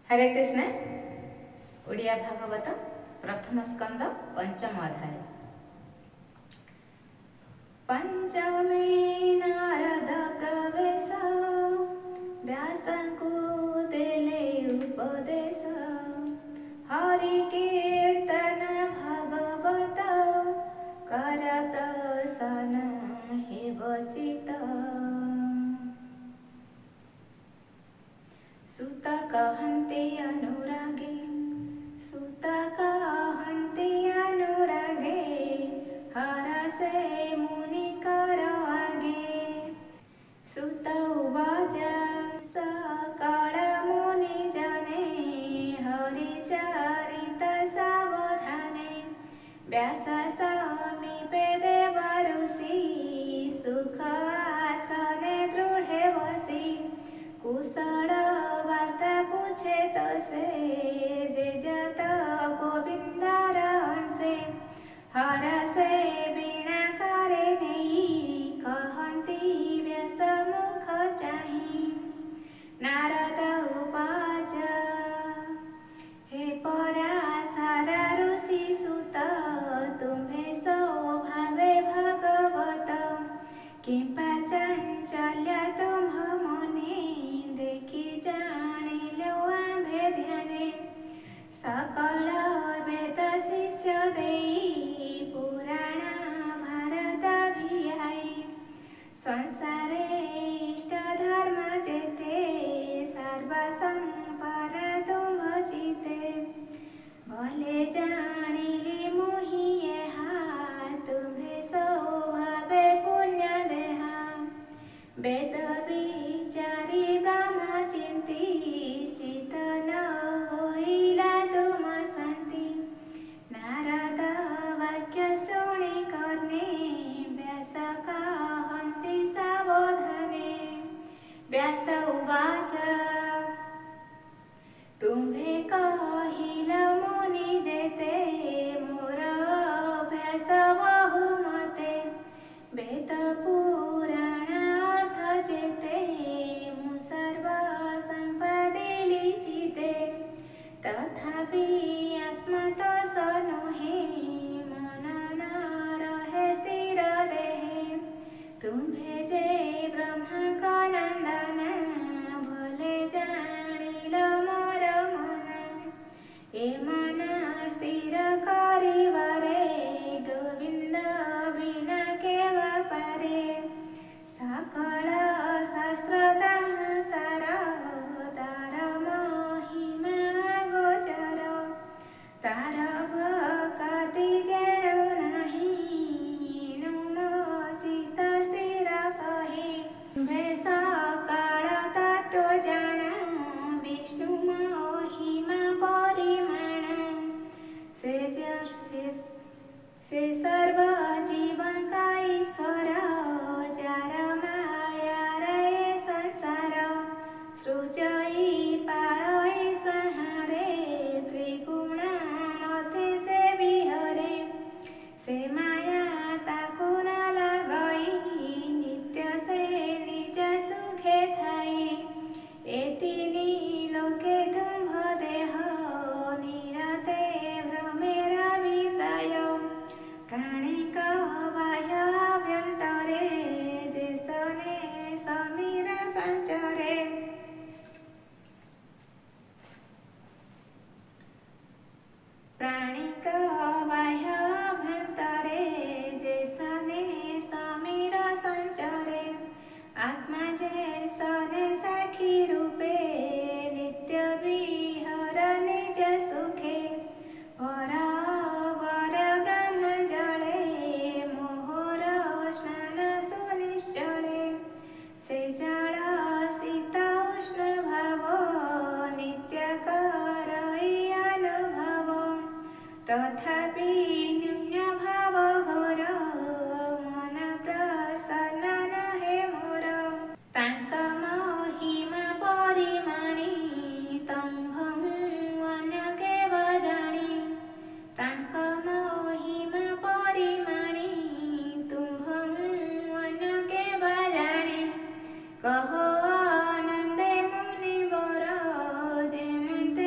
हरे कृष्ण। ओडिया भागवत प्रथम स्कंद पंचम अध्याय। पंचमे नारद प्रवेश व्यासको देले उपदेश। हरि कीर्तन भागवत कर प्रसन्न हेव चित। सुत कहन्ति अनुरागे सुत कहन्ति अनुरागे हरसे मुनि कर आगे। सुत उवाच सकल मुनि जने हरि चरित सावधाने। व्यास समीपे देव ऋषि सुख आसने दृढे बसी। कुशल वार्ता पूछे तो से जे जत गोविंदर अंशे। हरसे वीणा करे नहीं कहन्ति व्यास मुख चाहि। नारद उवाच हे पराशर ऋषि सुत तुम्हे स्वभावे भगवत। किंपा चंचल्य तुम्ह मने देखि जानिलो आम्भे ध्याने। सकल वेद शिष्य देई पुराण भारत भियाई। संसारे इष्ट धर्म जेते सर्व संपन्न तुम्ह जीते। भले जानिली मुहि एहा तुम्हे स्वभावे पुण्य देहा। वेद विचारी ब्रह्म चिंती चित न होइला तुम शांति। नारद वाक्य शुणि कर्णे व्यास कहन्ति सावधाने। व्यास उवाच तुम्हे कहिल मुनि जेते मोर अभ्यास बहुमते। वेद पुराण अर्थ जेते मु सर्व संपदे लिचिते। तथापि आत्मतोष नोहे मन न रहे स्थिर देहे। तुम्हे जे ब्रह्मा का नंदन भले जानिल मोर मन। ए मन स्थिर करिवारे गोविंद बिना केवा पारे। सकल शास्त्र सार तार महिमा गोचर। तार भक्ति जेणु नाही नुम चित स्थिर कहे। तुम्हे सकल तत्व जाना विष्णु महिमा परिमाण। से सर्व जीवन का ईश्वर जार माया रे संसार। सृजई पालई संहारे त्रिगुण मध्य से विहरे। से माया ताकु न लगई नित्य से निज सुखे थाई। एतिनी लोके तुम्भ देह निरते भ्रमेर विप्राय। प्राणिक बाह्य अभ्यन्तरे जेसने समीर संचरे। प्राणिक बाह्य अभ्यन्तरे जेसने समीर संचरे। आत्मा जेसने साखी रूपे नित्य विहर निज सुखे। पर वर ब्रह्म जले मोहर स्नान सुनिश्चले। से जल शीत उष्ण भाव नित्य करई अनुभव। तथापि न्यून भाव घोर मन प्रसन्न नहे मोर। तांक महिमा परिमाणी तंभं अन्य केव जाणी। तांक महिमा परिमाणी तुम्भं अन्य केव जाणी। कहो आनंदे मुनि वर जेमते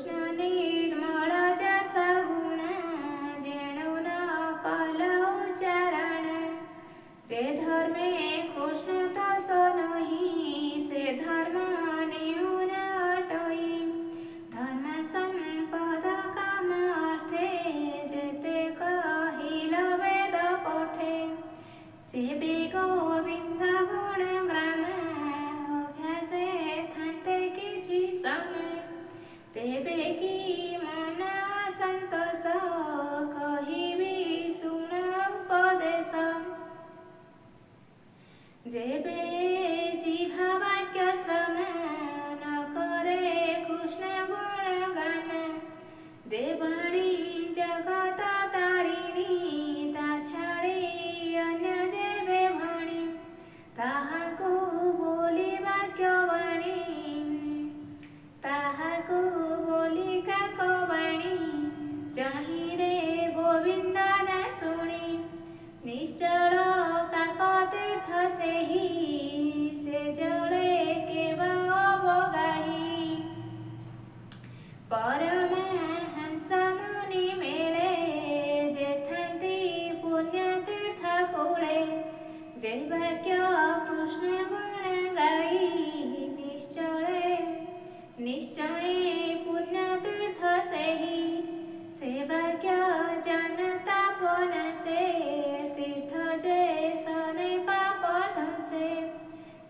कृष्ण निर्मल जस गुण जेणु न कल उच्चारण जे धर्मे कृष्ण तस नही से धर्म निउ न अटई धर्म संपद काम अर्थे जेते कहिल वेद पथे जेबे गोविंद गुण ग्राम अभ्यासे थान्ते किछि समय तेबे कि मन असंतोष कहिबी सुन उपदेश जेबे जिह्वा वाक्य श्रवण न करे कृष्ण गुण गान जे बाणी जगत तारिणी ता छाड़ी अन्य जेबे भणी ताहाकु बोली वाक्य वाणी ताहाकु बोली काकवाणी चाहिरे गोविंद न शुणी निश्चल काक तीर्थ सेही से जड़े केव अवगाही परमहंस मुनि मेले जे थान्ति पुण्य तीर्थ कूले जे वाक्य कृष्ण गुण गाई निश्चय पुण्य तीर्थ सेही से वाक्य जनता पन से तीर्थ जे सने पाप धसे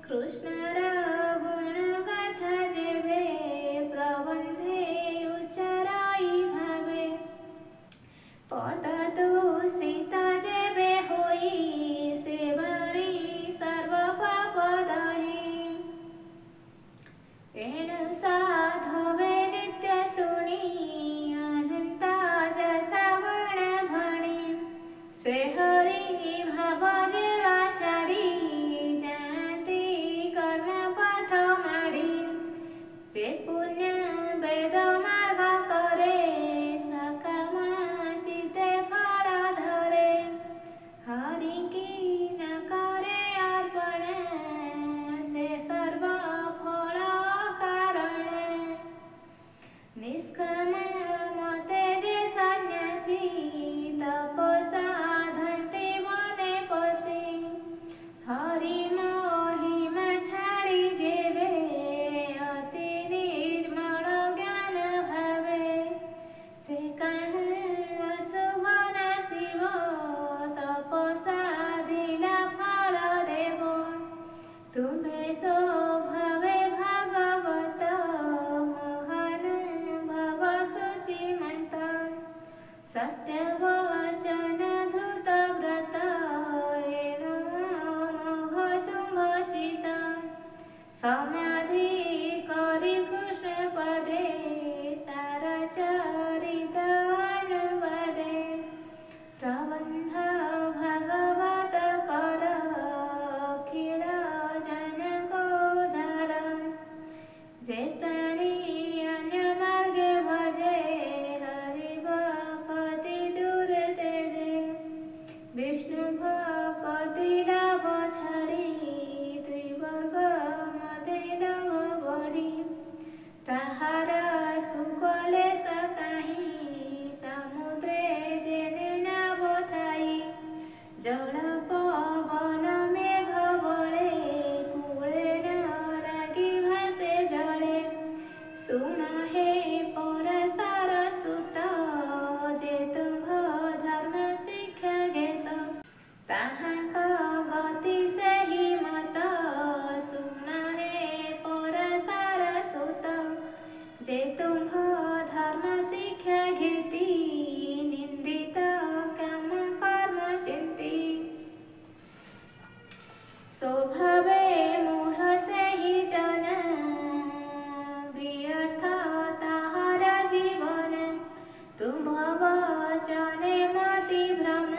कृष्णर गुण गाथा जेबे प्रबंधे उच्चाराई भावे पद दूषित जेबे होई से वाणी सर्व पाप दही एणु साधवे नित्य शुणी अनंत जसा गुण भणी से हरि भाव जेवा छाड़ी जाती कर्म पथ माड़ी से पुण्य वेद मार्ग करे सकाम चिते फल धरे हरि की न करे अर्पण से सर्व फल निष्काम मते जे सन्यासी तपसाधन्ते वने पशि हरि महिमा छाड़ी जेबे अति निर्मल ज्ञान भावे से कहूँ अशुभ नाशिब तपसाधिला फल देव तुम्हें स्वभावे भागवत सत्यवचन धृत व्रत एनो मोघतुंभचित समाधि करि कृष्ण पदे तार चरित अनुवादे प्रबंध भागवत कर अखिल जनक उद्धार जे प्राणी अन्य मार्गे भजे विष्णु भक्ति लाभ छाड़ी त्रिवर्ग मते लाभ बढ़ी ताहार सुकले सकाही समुद्रे जेने नाव थाई जल पवन मेघ बळे कूले न रागी भासे जळे सुन हे परसार सुत जे तुम्भ धर्म शिक्षा गेत ताहाक गति सेहि मत सुन हे परसार सुत जे तुम्भ धर्म शिक्षा घेती निंदित काम कर्म चिंती स्वभावे मूढ़ सेहि जन व्यर्थ ताहार जीवन तुम वचने मति भ्रम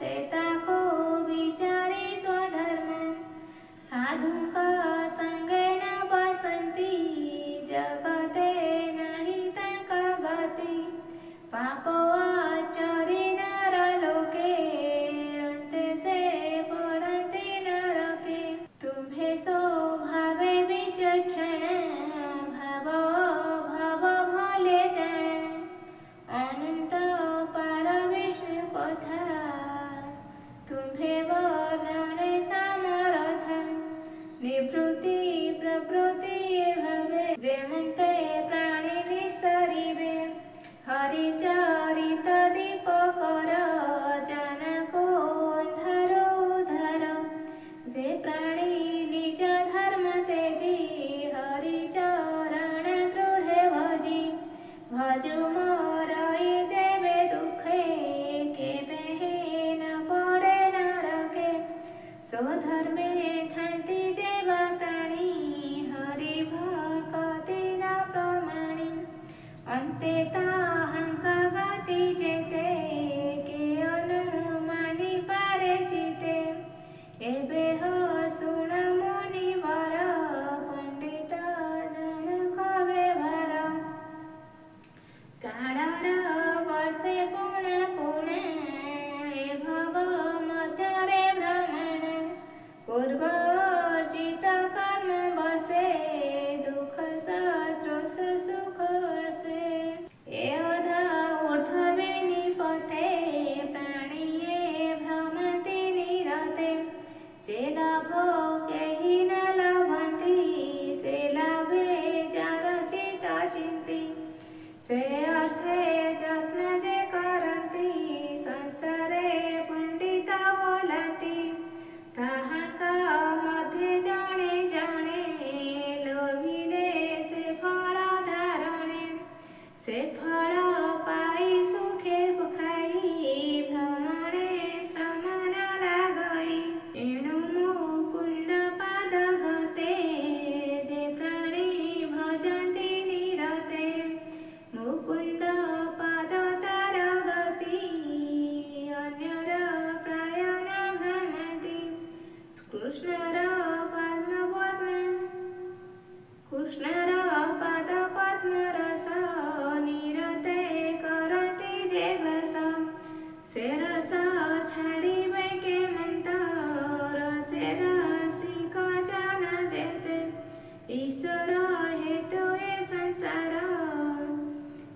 से ताको विचारी स्वधर्म साधु का संगे न बसंती जगते नहीं तक गति पाप आचरी नर लोके अंत से पड़ते नरके तुम्हें स्वभावे विचक्षण भाव भाव भले हरिचरित दीपकर जनको अंधार उधार। जे प्राणी निज धर्म तेजी हरिचरण दृढ़े भजी। भजु मोर जेबे दुखे केबे न पड़े नरके। स्वधर्मे थांती जेबा प्राणी हरि भक्ति न प्रमाणी। अन्ते ताहांका गति जेते के अनुमानी पारे चिते। एबे हो सुण मुनिवर पंडित जनक व्यवहार। काळर बसे पुणे पुणे ए भव मध्यरे भ्रमण। पूर्व अर्जित कर्म बसे दुख सदृश सुख असे। ए अधा ऊर्ध्ववेणी पथे प्राणिये भ्रमति निरते। जे लाभ केहि न लभन्ति से लाभे जारचित चिन्ति। से अर्थे यत्न जे करन्ति संसारे पंडित बोलन्ति। ताहांका मध्ये जणे जणे लोभिले से फल धारणे। से फल पाई सुखे खाई भ्रमणे श्रम न लागई। एणु मुकुंद पाद गते जे प्राणी भजन्ति निरते। मुकुंद पाद तार गति अन्यर प्राय न भ्रमन्ति। कृष्णर पाद पद्म रस निरते करति जे ग्रस। से रस छाड़िबे के मंतर से रसिक जन जेते। ईश्वर हेतु ए संसार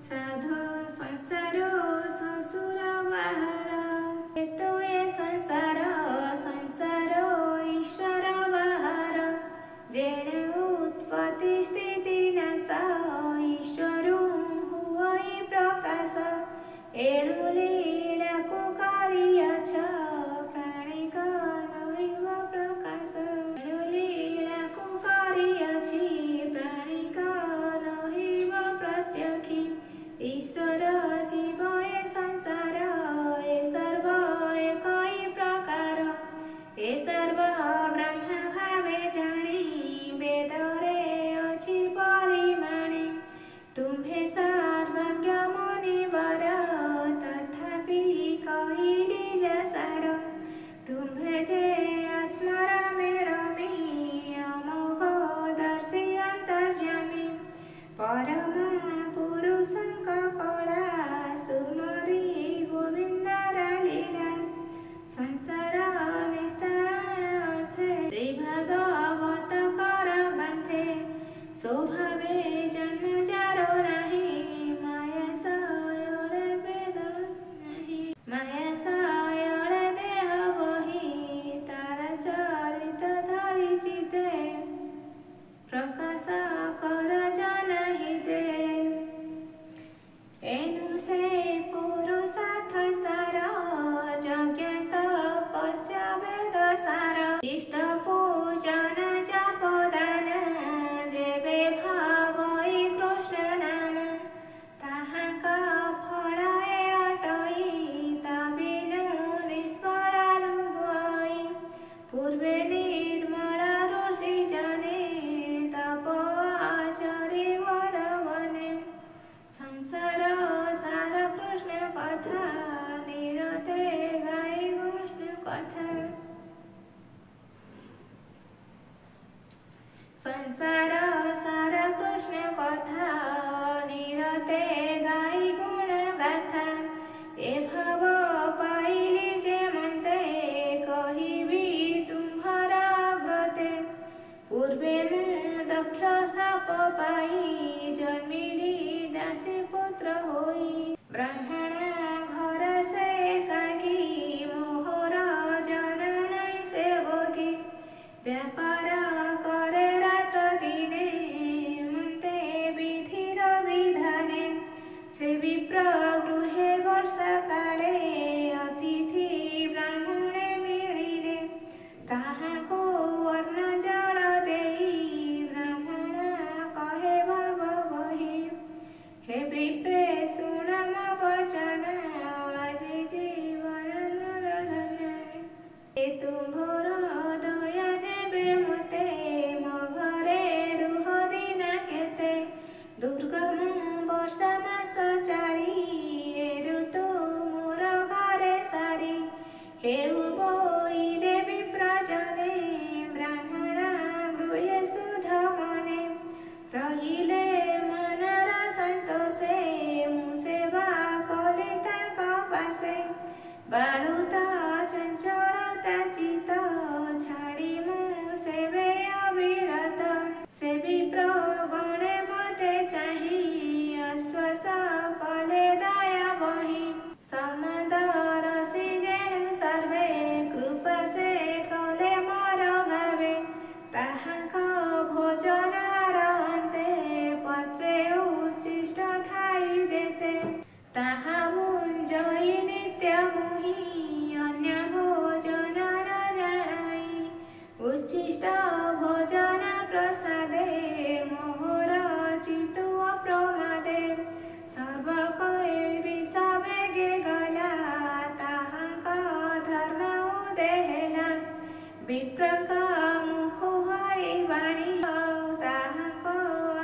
साधु संसार ससुर बाहर। हेतु ए संसार संसार ईश्वर बाहर। जेणे उत्पत्ति स्थिति नाश ईश्वर हुई प्रकाश। एणु लीला को करियछ प्राणिक नैव प्रकाश। एणु लीला को करियछि प्राणिक नैव प्रत्यक्षी। ईश्वर जीव ए संसार ए सर्व एकई प्रकार। ए सर्व ब्रह्म भावे जानी वेदरे अछि परिमाणी। तुम्भे सर्वज्ञ मुनिवर तथापि कहिली जसार। तुम्भे जे आत्मरमे रमी अमोघ दर्शी अंतर्यामी। परम पुरुषंक कला सुमरी गोविंदर लीला। संसार निस्तारणार्थे श्री भागवत कर ग्रंथे। स्वभावे जन्म जारो नाही माया सायळे वेद नाही। माया सायळे देह बही तार चरित धरि चिते। प्रकाश कर जनहिते। एनु से पुरुषार्थ सार यज्ञ तपस्या वेद सार। इष्ट पूजन जप दान जेबे भावई कृष्ण नाम। ताहांका फल ए अटई ता बिनु निष्फल होई। पूर्वे निर्मल ऋषि जने तप आचरि घर बने। संसार सार कृष्ण कथा निरते गाई कृष्ण कथा। संसार सार कृष्ण कथा निरते गाई गुण गाथा। ए भाव पाइली जे मन्ते कहिबी तुम्भर अग्रते। पूर्वे मु दक्ष साप पाई जन्मिली दासी पुत्र होई। ब्राह्मण घर से एकाकी मोहर जनन सेवकी। व्यापार करे रात्र दिने मन्ते विधिर विधाने। से विप्र गृहे वर्षा काले अतिथि ब्राह्मणे मिलिले ताहाको अन्न जल देई ब्राह्मण कहे भाव बही हे विप्रे शुण मो वचन आजी जीवन मोर धन हे तुम्भर दया जेबे मते मो घरे रुह दिन केते दुर्गम वर्षा मास चारि ए ऋतु मोर घरे सारी हेउ बोइले विप्रजने ब्राह्मण गृहे सुध मने रहिले मनर सन्तोषे मु सेवा कले ताक पासे बाळुता चंचलता चित छाड़ी मु सेवे अविरत से विप्र गणे मते चाही आश्वास कले दया बही समदर सी जेणु सर्वे कृपा से कले मोर भावे ताहाक भोजन रहन्ते पत्रे उच्चिष्ट थाई जेते ताहा मुंजई नित्य मुहि अन्य भोजन न जानाई उच्चिष्ट भोजन प्रसादे मोहर चितु अप्रमादे सर्वकैल विषावेगे गला ताहाक धर्म उदेहेला विप्रक मुख हरि वाणी ताहाक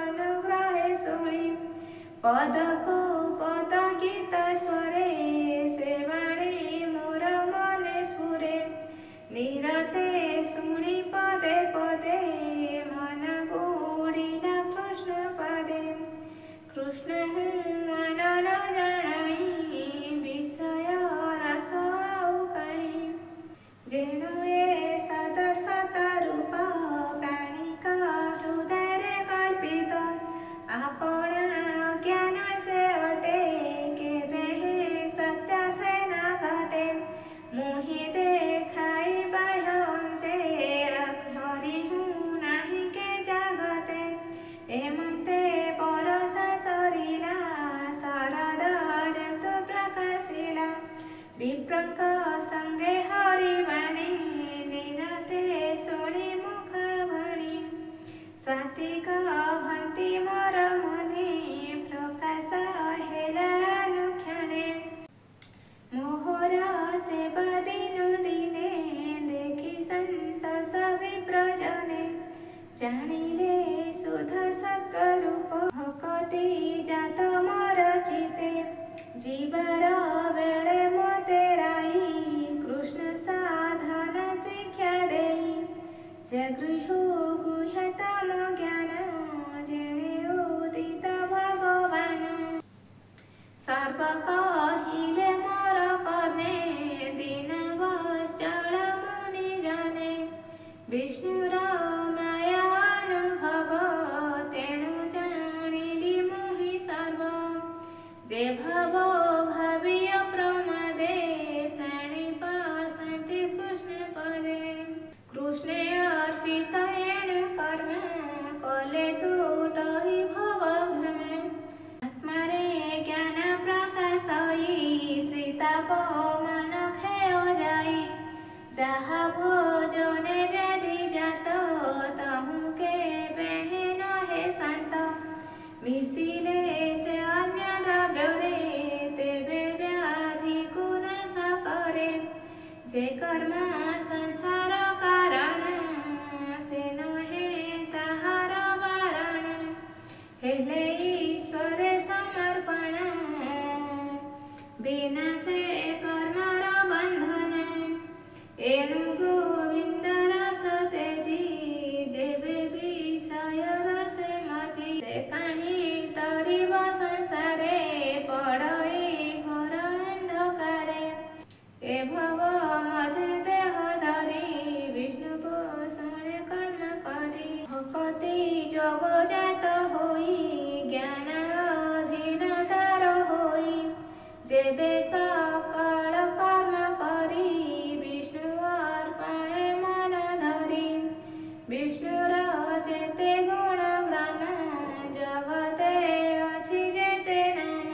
अनुग्रहे शुणी पदको पद गीत स्वरे से वाणी मोर मने स्फुरे निरते शुणी पदे पदे मन बुड़िला कृष्ण पदे कृष्ण मन जानाई विषय रस आउ कहीं जेणु ए सत सत रूप प्राणिक हृदय कल्पित आपण ज्ञान से अटे केबे सत्य से न घटे मुहि देखाई बाह्यन्ते हरि हूँ नाही के जगते एमन्ते परसा सरिला शरद ऋतु प्रकाशिला विप्रक संगे हरिवाणी निरते शुणी मुख भणी स्वातिक भन्ति मोर मने प्रकाश हेला अनुक्षणे मोहर सेवा दिनु दिने देखि सन्तोष विप्रजने जानिले शुद्ध सत्वरूप भक्ति जात मोर चिते जीवर बेले मोते राई कृष्ण साधन शिक्षा देई जगृहु गुह्यतम ज्ञान जेणे उदित भगवान सर्व कहिले मोर कर्णे दिन वत्सल मुनि जाने विष्णुर माया अनुभव तेणु जानिली मोहि सर्व जे भव भावी अप्रमादे प्राणी पासन्ति कृष्ण पदे कृष्णे अर्पित एणु कर्म कले तुटहि भव भ्रमे आत्मारे ज्ञान प्रकाशई त्रिताप मन क्षय जाई जहा भोजने व्याधि जात तहु के बेहे नहे शांत मिसिले से अन्य द्रव्य तेबे व्याधि को नाश करे जे कर्म संसार कारण से नहे ताहार वारण हेले ईश्वर समर्पण बिना से कर्मर बंधन एणु गोविंद रस तेजी जेबे विषय रसे मजी से कहीं तरिब संसारे पड़ई घोर अंधकारे ए भव मध्य देह धरी विष्णु पोषण कर्म करी भक्ति जोग जात होई ज्ञान अधीन तार होई जेबे सकल कर्म करी विष्णु अर्पणे मन धरी विष्णुर जेते गुण ग्राम जगते अछि जेते नाम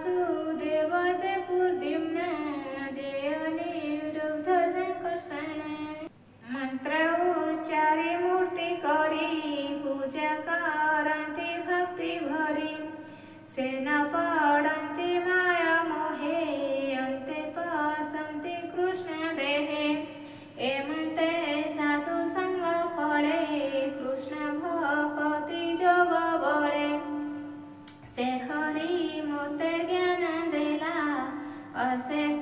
वासुदेव से प्रद्युम्न जय अनिरुद्ध संकर्षण। मंत्र उच्चारी मूर्ति करी पूजा करती भक्ति भरी से न पड़ती माया मोहे अंते पसंती कृष्ण देहे एमते साधु संग फले कृष्ण भक्ति जोग बड़े से हरि मोते ज्ञान देला अशेष